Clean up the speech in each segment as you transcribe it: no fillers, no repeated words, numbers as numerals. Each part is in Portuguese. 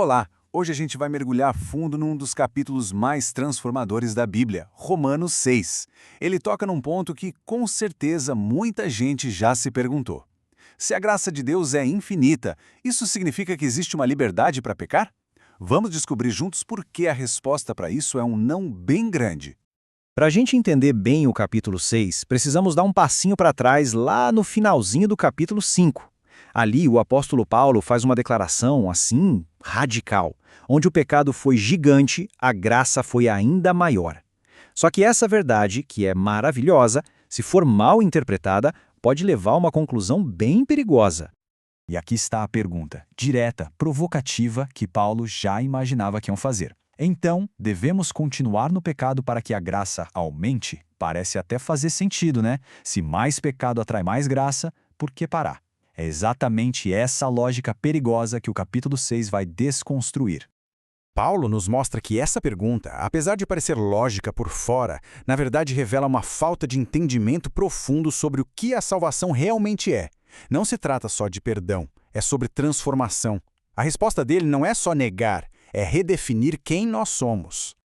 Olá! Hoje a gente vai mergulhar a fundo num dos capítulos mais transformadores da Bíblia, Romanos 6. Ele toca num ponto que, com certeza, muita gente já se perguntou. Se a graça de Deus é infinita, isso significa que existe uma liberdade para pecar? Vamos descobrir juntos por que a resposta para isso é um não bem grande. Para a gente entender bem o capítulo 6, precisamos dar um passinho para trás lá no finalzinho do capítulo 5. Ali, o apóstolo Paulo faz uma declaração, assim, radical, onde o pecado foi gigante, a graça foi ainda maior. Só que essa verdade, que é maravilhosa, se for mal interpretada, pode levar a uma conclusão bem perigosa. E aqui está a pergunta, direta, provocativa, que Paulo já imaginava que iam fazer. Então, devemos continuar no pecado para que a graça aumente? Parece até fazer sentido, né? Se mais pecado atrai mais graça, por que parar? É exatamente essa lógica perigosa que o capítulo 6 vai desconstruir. Paulo nos mostra que essa pergunta, apesar de parecer lógica por fora, na verdade revela uma falta de entendimento profundo sobre o que a salvação realmente é. Não se trata só de perdão, é sobre transformação. A resposta dele não é só negar, é redefinir quem nós somos.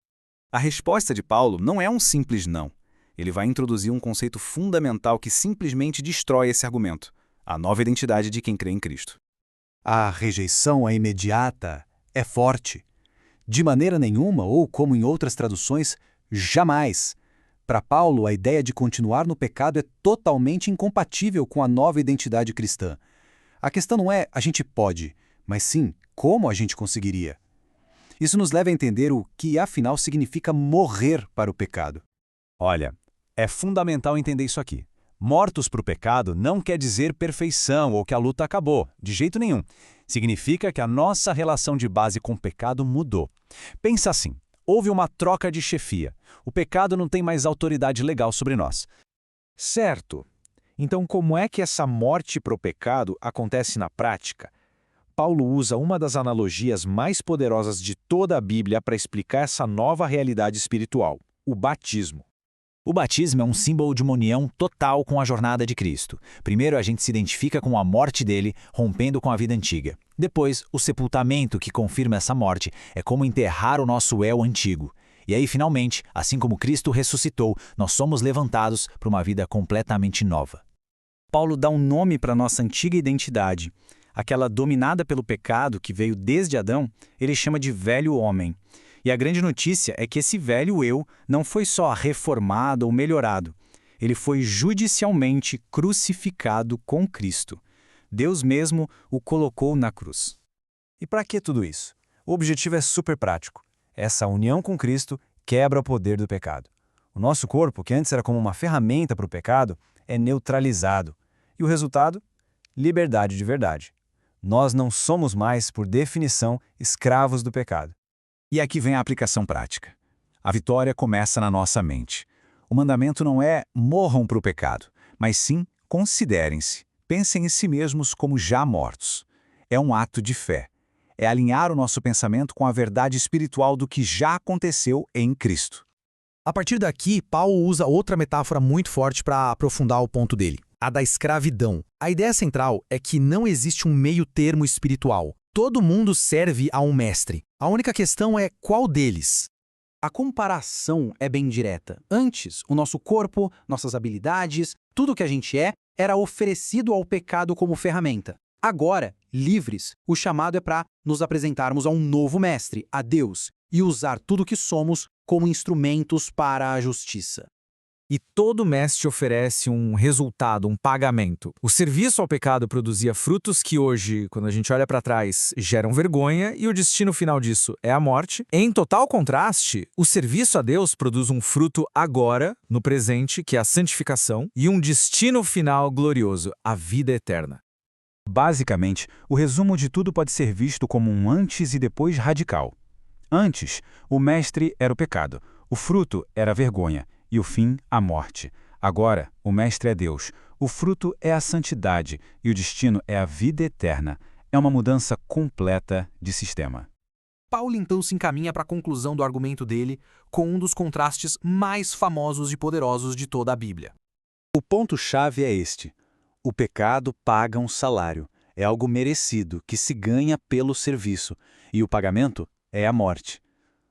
A resposta de Paulo não é um simples não. Ele vai introduzir um conceito fundamental que simplesmente destrói esse argumento: a nova identidade de quem crê em Cristo. A rejeição é imediata, é forte. De maneira nenhuma, ou como em outras traduções, jamais. Para Paulo, a ideia de continuar no pecado é totalmente incompatível com a nova identidade cristã. A questão não é a gente pode, mas sim como a gente conseguiria. Isso nos leva a entender o que, afinal, significa morrer para o pecado. Olha, é fundamental entender isso aqui. Mortos para o pecado não quer dizer perfeição ou que a luta acabou, de jeito nenhum. Significa que a nossa relação de base com o pecado mudou. Pensa assim, houve uma troca de chefia. O pecado não tem mais autoridade legal sobre nós. Certo. Então, como é que essa morte para o pecado acontece na prática? Paulo usa uma das analogias mais poderosas de toda a Bíblia para explicar essa nova realidade espiritual: o batismo. O batismo é um símbolo de uma união total com a jornada de Cristo. Primeiro, a gente se identifica com a morte dele, rompendo com a vida antiga. Depois, o sepultamento, que confirma essa morte, é como enterrar o nosso eu antigo. E aí, finalmente, assim como Cristo ressuscitou, nós somos levantados para uma vida completamente nova. Paulo dá um nome para a nossa antiga identidade. Aquela dominada pelo pecado que veio desde Adão, ele chama de velho homem. E a grande notícia é que esse velho eu não foi só reformado ou melhorado. Ele foi judicialmente crucificado com Cristo. Deus mesmo o colocou na cruz. E para que tudo isso? O objetivo é super prático. Essa união com Cristo quebra o poder do pecado. O nosso corpo, que antes era como uma ferramenta para o pecado, é neutralizado. E o resultado? Liberdade de verdade. Nós não somos mais, por definição, escravos do pecado. E aqui vem a aplicação prática. A vitória começa na nossa mente. O mandamento não é morram para o pecado, mas sim considerem-se, pensem em si mesmos como já mortos. É um ato de fé. É alinhar o nosso pensamento com a verdade espiritual do que já aconteceu em Cristo. A partir daqui, Paulo usa outra metáfora muito forte para aprofundar o ponto dele: a da escravidão. A ideia central é que não existe um meio termo espiritual. Todo mundo serve a um mestre. A única questão é qual deles. A comparação é bem direta. Antes, o nosso corpo, nossas habilidades, tudo o que a gente era oferecido ao pecado como ferramenta. Agora, livres, o chamado é para nos apresentarmos a um novo mestre, a Deus, e usar tudo o que somos como instrumentos para a justiça. E todo mestre oferece um resultado, um pagamento. O serviço ao pecado produzia frutos que hoje, quando a gente olha para trás, geram vergonha, e o destino final disso é a morte. Em total contraste, o serviço a Deus produz um fruto agora, no presente, que é a santificação, e um destino final glorioso, a vida eterna. Basicamente, o resumo de tudo pode ser visto como um antes e depois radical. Antes, o mestre era o pecado, o fruto era a vergonha, e o fim, a morte. Agora, o mestre é Deus, o fruto é a santidade e o destino é a vida eterna. É uma mudança completa de sistema. Paulo então se encaminha para a conclusão do argumento dele com um dos contrastes mais famosos e poderosos de toda a Bíblia. O ponto-chave é este: o pecado paga um salário. É algo merecido, que se ganha pelo serviço. e o pagamento é a morte.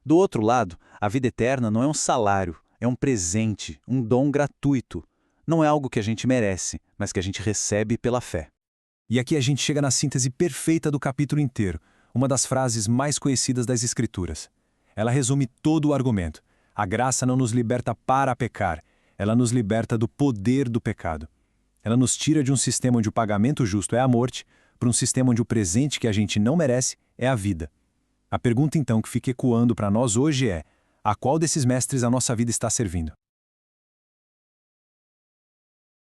Do outro lado, a vida eterna não é um salário, é um presente, um dom gratuito. Não é algo que a gente merece, mas que a gente recebe pela fé. E aqui a gente chega na síntese perfeita do capítulo inteiro, uma das frases mais conhecidas das Escrituras. Ela resume todo o argumento. A graça não nos liberta para pecar, ela nos liberta do poder do pecado. Ela nos tira de um sistema onde o pagamento justo é a morte, para um sistema onde o presente que a gente não merece é a vida. A pergunta então que fica ecoando para nós hoje é: a qual desses mestres a nossa vida está servindo?